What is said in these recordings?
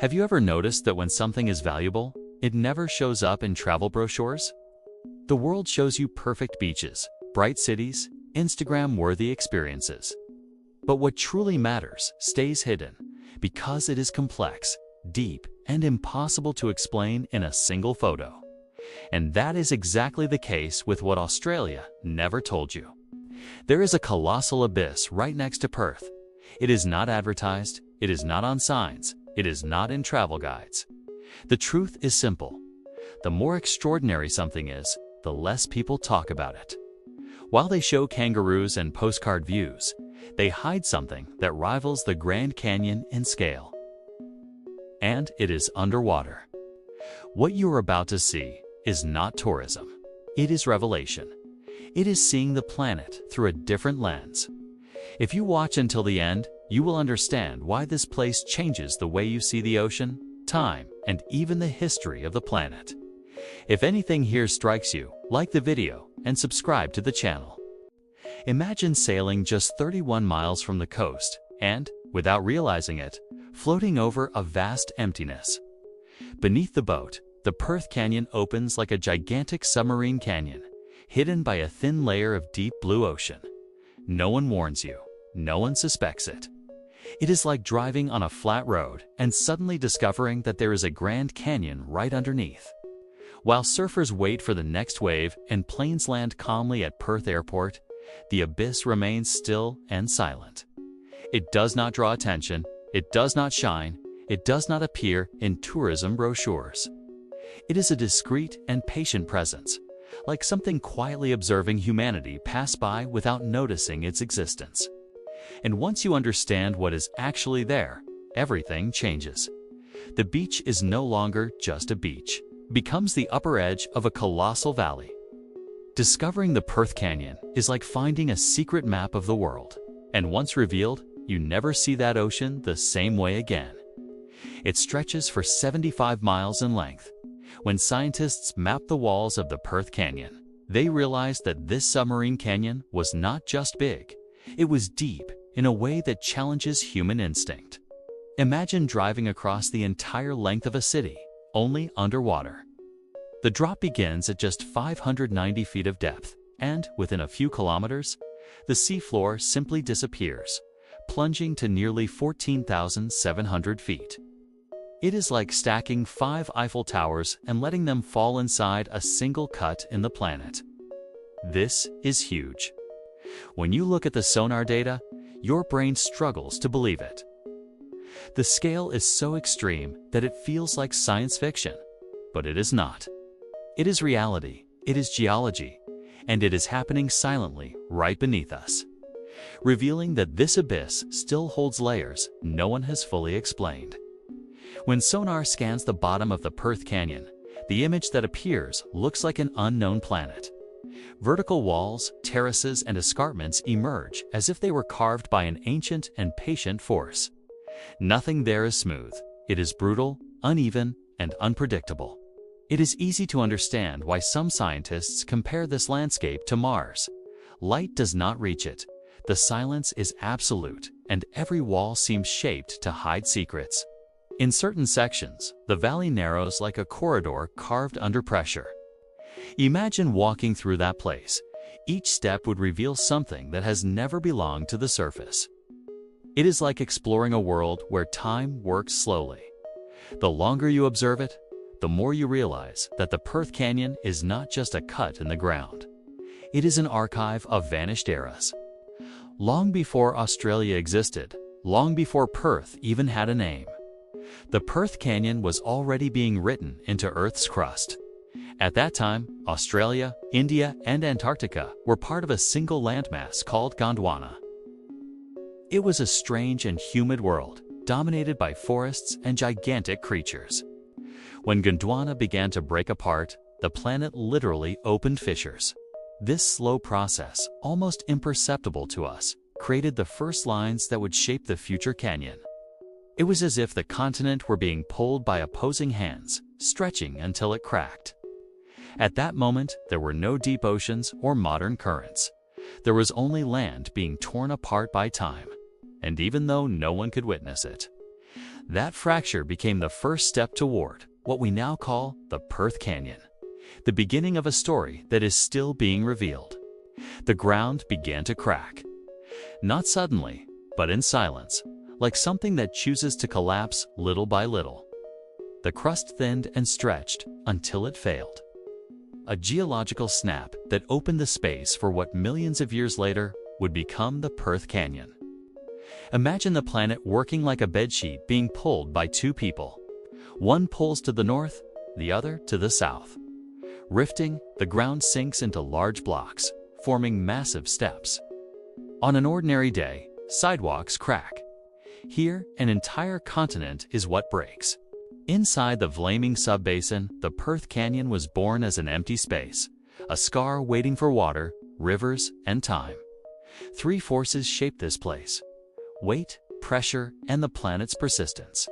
Have you ever noticed that when something is valuable, it never shows up in travel brochures? The world shows you perfect beaches, bright cities, Instagram-worthy experiences. But what truly matters stays hidden because it is complex, deep, and impossible to explain in a single photo. And that is exactly the case with what Australia never told you. There is a colossal abyss right next to Perth. It is not advertised, it is not on signs, it is not in travel guides. The truth is simple. The more extraordinary something is, the less people talk about it. While they show kangaroos and postcard views, they hide something that rivals the Grand Canyon in scale. And it is underwater. What you are about to see is not tourism. It is revelation. It is seeing the planet through a different lens. If you watch until the end, you will understand why this place changes the way you see the ocean, time, and even the history of the planet. If anything here strikes you, like the video and subscribe to the channel. Imagine sailing just 31 miles from the coast and, without realizing it, floating over a vast emptiness. Beneath the boat, the Perth Canyon opens like a gigantic submarine canyon, hidden by a thin layer of deep blue ocean. No one warns you. No one suspects it. It is like driving on a flat road and suddenly discovering that there is a Grand Canyon right underneath. While surfers wait for the next wave and planes land calmly at Perth Airport, the abyss remains still and silent. It does not draw attention, it does not shine, it does not appear in tourism brochures. It is a discreet and patient presence, like something quietly observing humanity pass by without noticing its existence. And once you understand what is actually there, everything changes. The beach is no longer just a beach. It becomes the upper edge of a colossal valley. Discovering the Perth Canyon is like finding a secret map of the world. And once revealed, you never see that ocean the same way again. It stretches for 75 miles in length. When scientists mapped the walls of the Perth Canyon, they realized that this submarine canyon was not just big. It was deep in a way that challenges human instinct. Imagine driving across the entire length of a city, only underwater. The drop begins at just 590 feet of depth, and within a few kilometers, the seafloor simply disappears, plunging to nearly 14,700 feet. It is like stacking 5 Eiffel Towers and letting them fall inside a single cut in the planet. This is huge. When you look at the sonar data, your brain struggles to believe it. The scale is so extreme that it feels like science fiction, but it is not. It is reality, it is geology, and it is happening silently right beneath us, revealing that this abyss still holds layers no one has fully explained. When sonar scans the bottom of the Perth Canyon, the image that appears looks like an unknown planet. Vertical walls, terraces, and escarpments emerge as if they were carved by an ancient and patient force. Nothing there is smooth. It is brutal, uneven, and unpredictable. It is easy to understand why some scientists compare this landscape to Mars. Light does not reach it. The silence is absolute, and every wall seems shaped to hide secrets. In certain sections, the valley narrows like a corridor carved under pressure. Imagine walking through that place. Each step would reveal something that has never belonged to the surface. It is like exploring a world where time works slowly. The longer you observe it, the more you realize that the Perth Canyon is not just a cut in the ground. It is an archive of vanished eras. Long before Australia existed, long before Perth even had a name, the Perth Canyon was already being written into Earth's crust. At that time, Australia, India, and Antarctica were part of a single landmass called Gondwana. It was a strange and humid world, dominated by forests and gigantic creatures. When Gondwana began to break apart, the planet literally opened fissures. This slow process, almost imperceptible to us, created the first lines that would shape the future canyon. It was as if the continent were being pulled by opposing hands, stretching until it cracked. At that moment, there were no deep oceans or modern currents. There was only land being torn apart by time. And even though no one could witness it, That fracture became the first step toward what we now call the Perth Canyon, the beginning of a story that is still being revealed. The ground began to crack. Not suddenly, but in silence, like something that chooses to collapse little by little. The crust thinned and stretched until it failed. A geological snap that opened the space for what millions of years later would become the Perth Canyon. Imagine the planet working like a bedsheet being pulled by two people. One pulls to the north, the other to the south. Rifting, the ground sinks into large blocks, forming massive steps. On an ordinary day, sidewalks crack. Here, an entire continent is what breaks. Inside the flaming subbasin, the Perth Canyon was born as an empty space, a scar waiting for water, rivers, and time. Three forces shaped this place: weight, pressure, and the planet's persistence.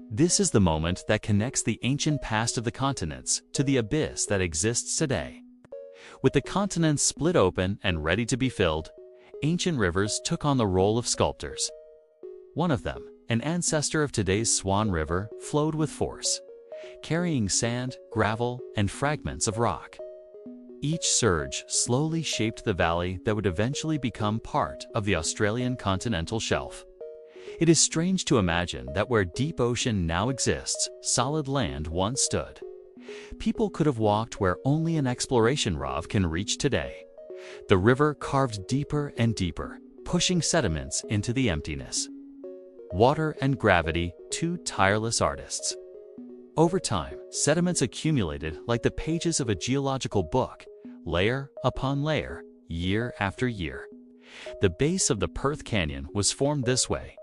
This is the moment that connects the ancient past of the continents to the abyss that exists today. With the continents split open and ready to be filled, ancient rivers took on the role of sculptors. One of them, an ancestor of today's Swan River, flowed with force, carrying sand, gravel, and fragments of rock. Each surge slowly shaped the valley that would eventually become part of the Australian continental shelf. It is strange to imagine that where deep ocean now exists, solid land once stood. People could have walked where only an exploration ROV can reach today. The river carved deeper and deeper, pushing sediments into the emptiness. Water and gravity, two tireless artists. Over time, sediments accumulated like the pages of a geological book, layer upon layer, year after year. The base of the Perth Canyon was formed this way,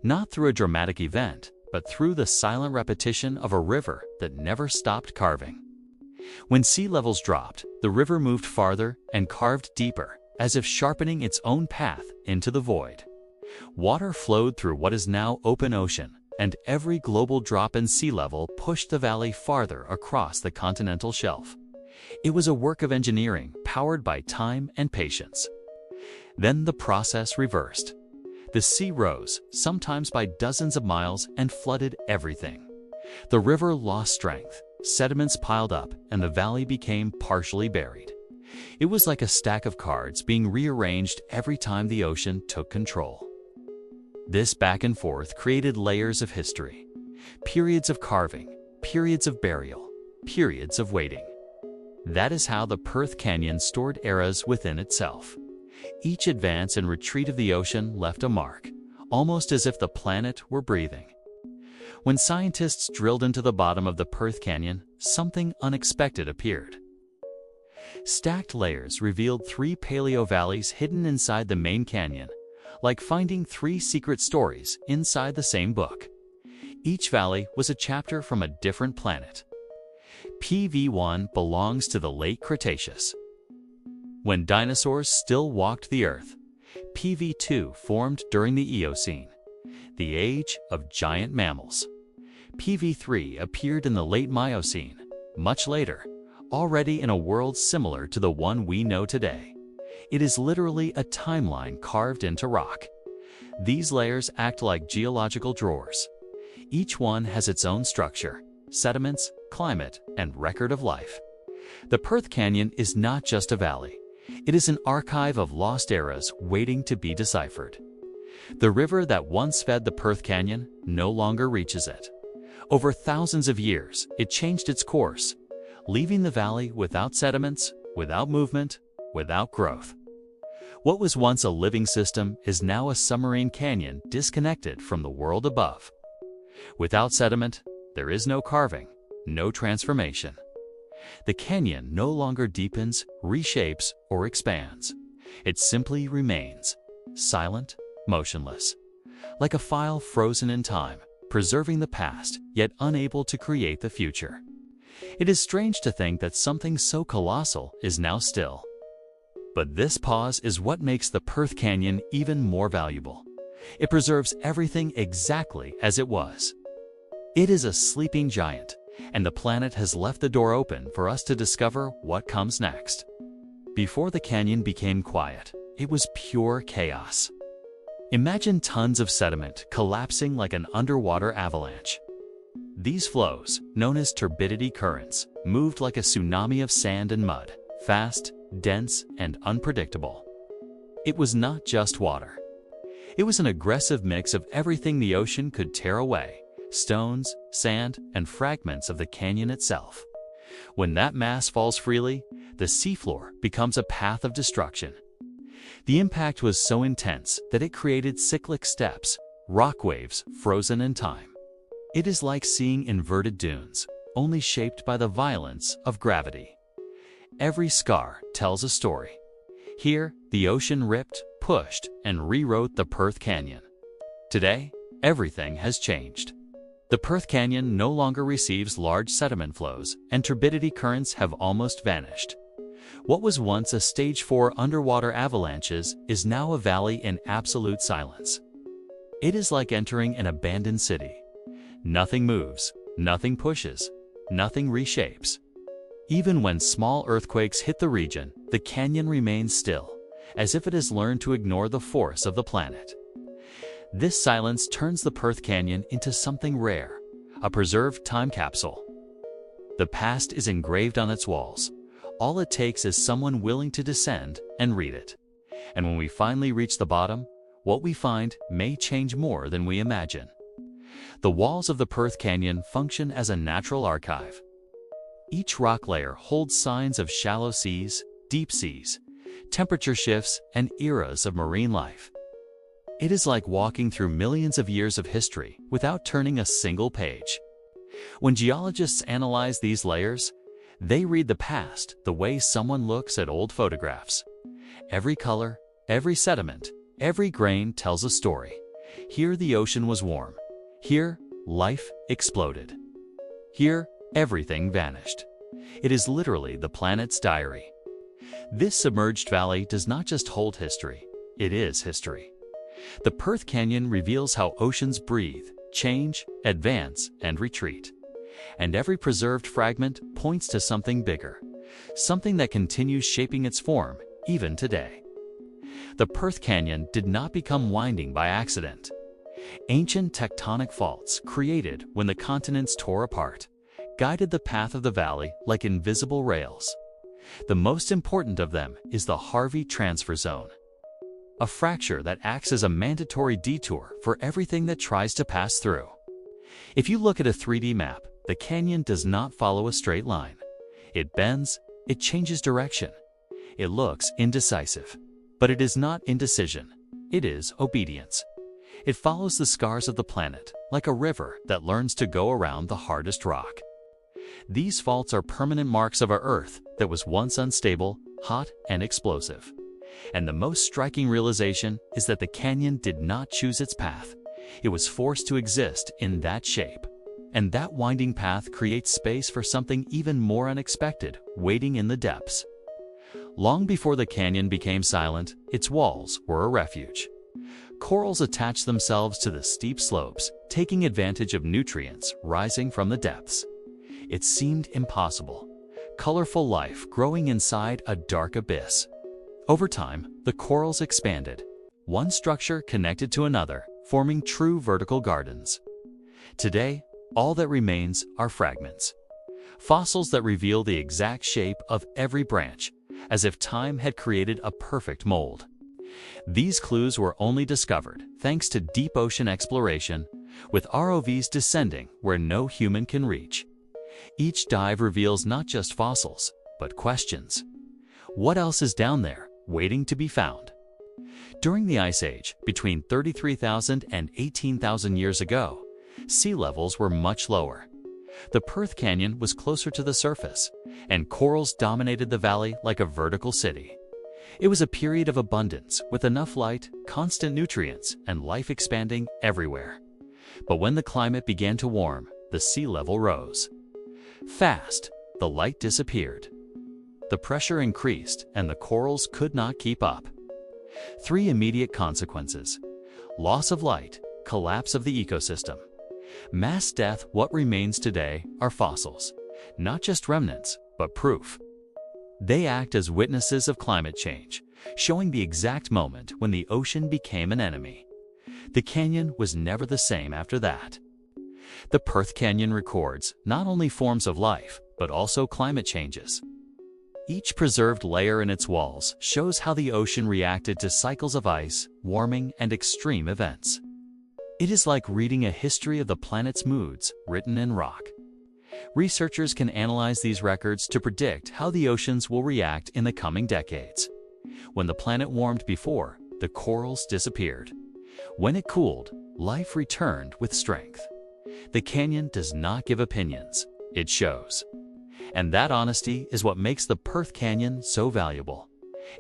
not through a dramatic event, but through the silent repetition of a river that never stopped carving. When sea levels dropped, the river moved farther and carved deeper, as if sharpening its own path into the void. Water flowed through what is now open ocean, and every global drop in sea level pushed the valley farther across the continental shelf. It was a work of engineering powered by time and patience. Then the process reversed. The sea rose, sometimes by dozens of miles, and flooded everything. The river lost strength, sediments piled up, and the valley became partially buried. It was like a stack of cards being rearranged every time the ocean took control. This back and forth created layers of history, periods of carving, periods of burial, periods of waiting. That is how the Perth Canyon stored eras within itself. Each advance and retreat of the ocean left a mark, almost as if the planet were breathing. When scientists drilled into the bottom of the Perth Canyon, something unexpected appeared. Stacked layers revealed three paleo valleys hidden inside the main canyon, like finding three secret stories inside the same book. Each valley was a chapter from a different planet. PV1 belongs to the late Cretaceous, when dinosaurs still walked the Earth. PV2 formed during the Eocene, the age of giant mammals. PV3 appeared in the late Miocene, much later, already in a world similar to the one we know today. It is literally a timeline carved into rock. These layers act like geological drawers. Each one has its own structure, sediments, climate, and record of life. The Perth Canyon is not just a valley. It is an archive of lost eras waiting to be deciphered. The river that once fed the Perth Canyon no longer reaches it. Over thousands of years, it changed its course, leaving the valley without sediments, without movement, without growth. What was once a living system is now a submarine canyon disconnected from the world above. Without sediment, there is no carving, no transformation. The canyon no longer deepens, reshapes, or expands. It simply remains, silent, motionless, like a file frozen in time, preserving the past, yet unable to create the future. It is strange to think that something so colossal is now still. But this pause is what makes the Perth Canyon even more valuable. It preserves everything exactly as it was. It is a sleeping giant, and the planet has left the door open for us to discover what comes next. Before the canyon became quiet, it was pure chaos. Imagine tons of sediment collapsing like an underwater avalanche. These flows, known as turbidity currents, moved like a tsunami of sand and mud, fast, dense, and unpredictable. It was not just water. It was an aggressive mix of everything the ocean could tear away: stones, sand, and fragments of the canyon itself. When that mass falls freely, the seafloor becomes a path of destruction. The impact was so intense that it created cyclic steps, rock waves frozen in time. It is like seeing inverted dunes, only shaped by the violence of gravity. Every scar tells a story. Here, the ocean ripped, pushed, and rewrote the Perth Canyon. Today, everything has changed. The Perth Canyon no longer receives large sediment flows, and turbidity currents have almost vanished. What was once a stage 4 underwater avalanches is now a valley in absolute silence. It is like entering an abandoned city. Nothing moves, nothing pushes, nothing reshapes. Even when small earthquakes hit the region, the canyon remains still, as if it has learned to ignore the force of the planet. This silence turns the Perth Canyon into something rare, a preserved time capsule. The past is engraved on its walls. All it takes is someone willing to descend and read it. And when we finally reach the bottom, what we find may change more than we imagine. The walls of the Perth Canyon function as a natural archive. Each rock layer holds signs of shallow seas, deep seas, temperature shifts, and eras of marine life. It is like walking through millions of years of history without turning a single page. When geologists analyze these layers, they read the past the way someone looks at old photographs. Every color, every sediment, every grain tells a story. Here the ocean was warm. Here, life exploded. Here, everything vanished. It is literally the planet's diary. This submerged valley does not just hold history, it is history. The Perth Canyon reveals how oceans breathe, change, advance, and retreat. And every preserved fragment points to something bigger, something that continues shaping its form even today. The Perth Canyon did not become winding by accident. Ancient tectonic faults created when the continents tore apart guided the path of the valley like invisible rails. The most important of them is the Harvey Transfer Zone, a fracture that acts as a mandatory detour for everything that tries to pass through. If you look at a 3D map, the canyon does not follow a straight line. It bends, it changes direction. It looks indecisive, but it is not indecision. It is obedience. It follows the scars of the planet, like a river that learns to go around the hardest rock. These faults are permanent marks of our Earth that was once unstable, hot, and explosive. And the most striking realization is that the canyon did not choose its path. It was forced to exist in that shape. And that winding path creates space for something even more unexpected, waiting in the depths. Long before the canyon became silent, its walls were a refuge. Corals attached themselves to the steep slopes, taking advantage of nutrients rising from the depths. It seemed impossible. Colorful life growing inside a dark abyss. Over time, the corals expanded, one structure connected to another, forming true vertical gardens. Today, all that remains are fragments. Fossils that reveal the exact shape of every branch, as if time had created a perfect mold. These clues were only discovered thanks to deep ocean exploration, with ROVs descending where no human can reach. Each dive reveals not just fossils, but questions. What else is down there, waiting to be found? During the Ice Age, between 33,000 and 18,000 years ago, sea levels were much lower. The Perth Canyon was closer to the surface, and corals dominated the valley like a vertical city. It was a period of abundance, with enough light, constant nutrients, and life expanding everywhere. But when the climate began to warm, the sea level rose. Fast, the light disappeared. The pressure increased, and the corals could not keep up. 3 immediate consequences: loss of light, collapse of the ecosystem. Mass death. What remains today are fossils, not just remnants, but proof. They act as witnesses of climate change, showing the exact moment when the ocean became an enemy. The canyon was never the same after that. The Perth Canyon records not only forms of life, but also climate changes. Each preserved layer in its walls shows how the ocean reacted to cycles of ice, warming, and extreme events. It is like reading a history of the planet's moods written in rock. Researchers can analyze these records to predict how the oceans will react in the coming decades. When the planet warmed before, the corals disappeared. When it cooled, life returned with strength. The canyon does not give opinions, it shows. And that honesty is what makes the Perth Canyon so valuable.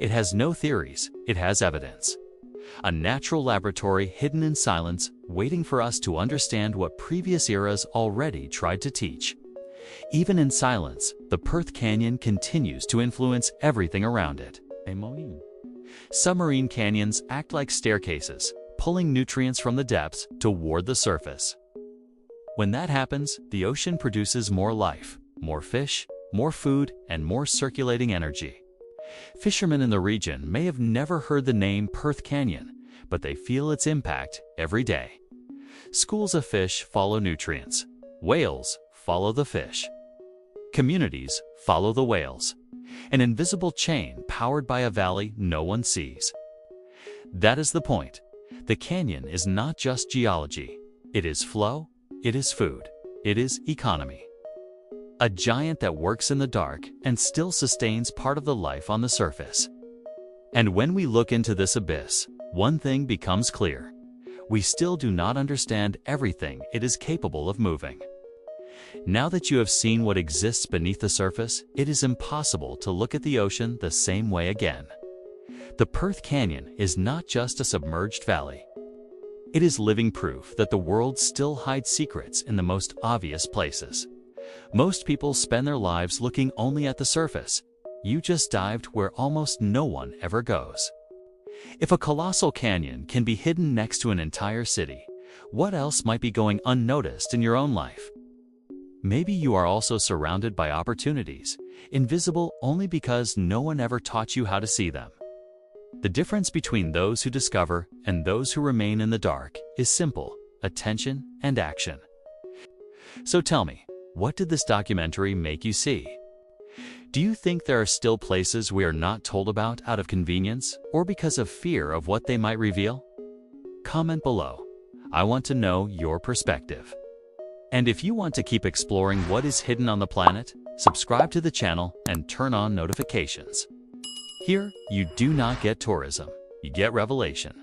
It has no theories, it has evidence. A natural laboratory hidden in silence, waiting for us to understand what previous eras already tried to teach. Even in silence, the Perth Canyon continues to influence everything around it. Submarine canyons act like staircases, pulling nutrients from the depths toward the surface. When that happens, the ocean produces more life, more fish, more food, and more circulating energy. Fishermen in the region may have never heard the name Perth Canyon, but they feel its impact every day. Schools of fish follow nutrients. Whales follow the fish. Communities follow the whales. An invisible chain powered by a valley no one sees. That is the point. The canyon is not just geology. It is flow, it is food, it is economy. A giant that works in the dark and still sustains part of the life on the surface. And when we look into this abyss, one thing becomes clear. We still do not understand everything it is capable of moving. Now that you have seen what exists beneath the surface, it is impossible to look at the ocean the same way again. The Perth Canyon is not just a submerged valley. It is living proof that the world still hides secrets in the most obvious places. Most people spend their lives looking only at the surface. You just dived where almost no one ever goes. If a colossal canyon can be hidden next to an entire city, what else might be going unnoticed in your own life? Maybe you are also surrounded by opportunities, invisible only because no one ever taught you how to see them. The difference between those who discover and those who remain in the dark is simple: attention and action. So tell me, what did this documentary make you see? Do you think there are still places we are not told about out of convenience or because of fear of what they might reveal? Comment below. I want to know your perspective. And if you want to keep exploring what is hidden on the planet, subscribe to the channel and turn on notifications. Here, you do not get tourism, you get revelation.